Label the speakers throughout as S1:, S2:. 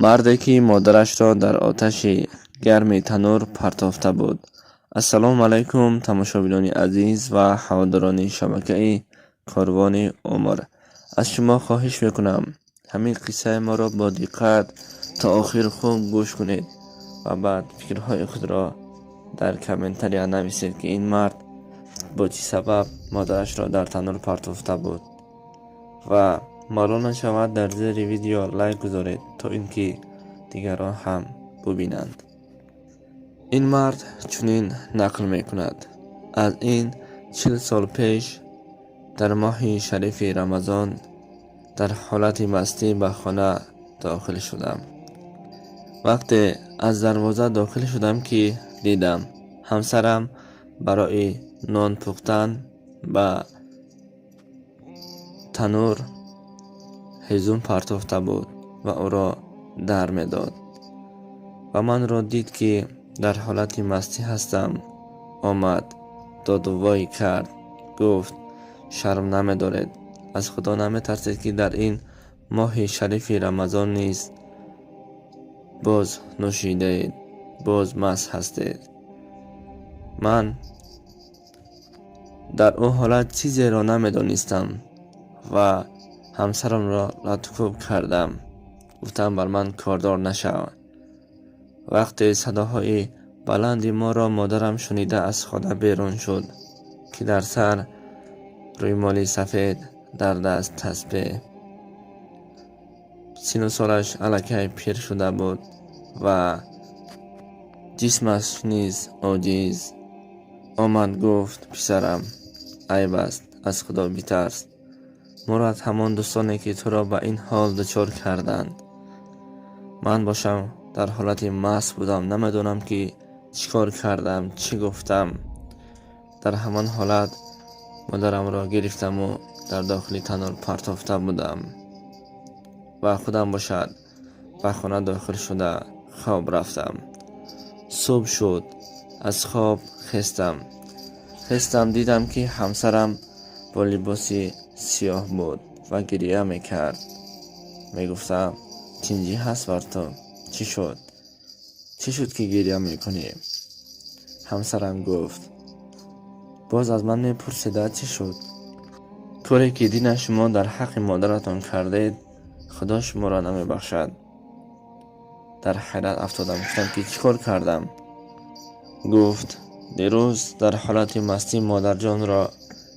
S1: مردی که مادرش را در آتش گرم تنور پرتافته بود. السلام علیکم تماشاگران عزیز و هواداران شبکه کاروان عمر. از شما خواهش میکنم همین قصه ما را با دقت تا آخر خوب گوش کنید و بعد فکرهای خود را در کامنتری نویسید که این مرد با چه سبب مادرش را در تنور پرتافته بود. و معلوم نشود در زیر ویدیو لایک گذارید تا اینکه دیگران هم ببینند. این مرد چنین نقل میکند: از این 40 سال پیش در ماه شریف رمضان در حالت مستی به خانه داخل شدم. وقتی از دروازه داخل شدم که دیدم همسرم برای نان پختن به تنور هیزم پرتافته بود و او را در میداد و من را دید که در حالت مستی هستم. آمد داد و وای کرد، گفت شرم نمی‌دارید؟ از خدا نمی‌ترسید که در این ماه شریف رمضان نیز باز نوشیده، باز مست هستید؟ من در او حالت چیزی را نمی‌دانستم و همسرم را لطف‌کوب کردم، گفتم بر من کاردار نشو. وقتی صداهای بلند ما را مادرم شنیده از خانه بیرون شد که در سر رومال سفید، در دست تسبیح. 30 سالش الکی پیر شده بود و جسمش نیز عاجز. آمد گفت پسرم عیب است، از خدا بترس. مراد همان دوستانی که تو را به این حال دچار کردند. من باشم در حالت مست بودم، نمیدونم که چیکار کردم، چی گفتم. در همان حالت مادرم را گرفتم و در داخل تنور پرتافته بودم و خودم باشد به خانه داخل شده خواب رفتم. صبح شد، از خواب خستم دیدم که همسرم با لباس سیاه بود و گریه میکرد. میگفتم چنجی هست بر تو؟ چی شد که گریه میکنی؟ همسرم گفت باز از من میپرسیده چی شد؟ کاری که دین شما در حق مادرتان کردید خدا شما را نمیبخشد. در حیرت افتادم، گفتم که چیکار کردم؟ گفت دیروز در حالت مستی مادر جان را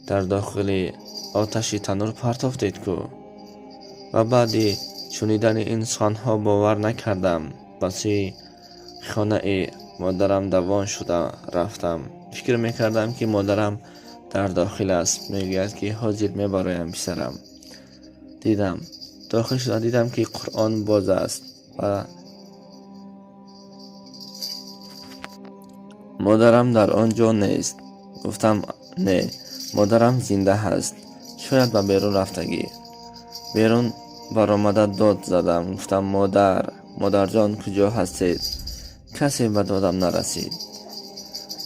S1: در داخل آتش تنور پرتافتید کو. و بعدی شنیدن این سخنها باور نکردم. بسی خانه مادرم دوان شده رفتم. فکر میکردم که مادرم در داخل است. میگوید که حاضر میبرایم پسرم. داخل شده دیدم که قرآن باز است و مادرم در آنجا نیست. گفتم نه، مادرم زنده هست، شاید به بیرون رفتگی. بیرون برآمده داد زدم، گفتم مادر جان کجا هستید؟ کسی به دادم نرسید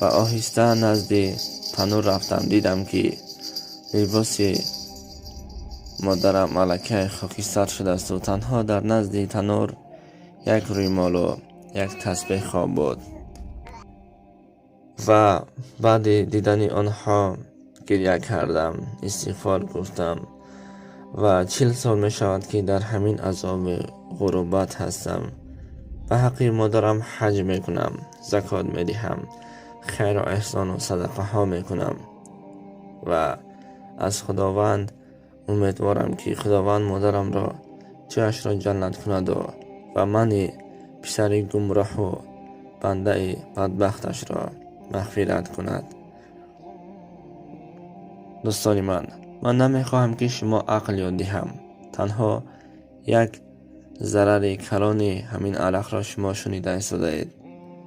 S1: و آهسته نزد تنور رفتم. دیدم که لباس مادرم الکی خاکستر شده است و تنها در نزد تنور یک رومال و یک تسبیح خواب بود. و بعد دیدن آنها گریه کردم، استغفار گفتم و 40 سال می شود که در همین عذاب غربت هستم. به حق مادرم حج می کنم، زکات می دهم، خیر و احسان و صدقه ها می کنم و از خداوند امیدوارم که خداوند مادرم را جایش را جنت کند و من پسر گمراه و بنده بدبختش را مغفرت کند. دوستان من نمیخواهم که شما عقل یاد دهم. تنها یک ضرر کلان همین عرق را شما شنیده استادید.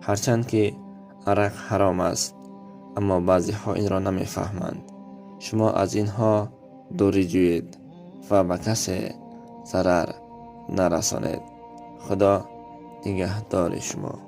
S1: هرچند که عرق حرام است، اما بعضی ها این را نمیفهمند. شما از اینها دوری جویید و به کسی ضرر نرسانید. خدا نگهدار شما.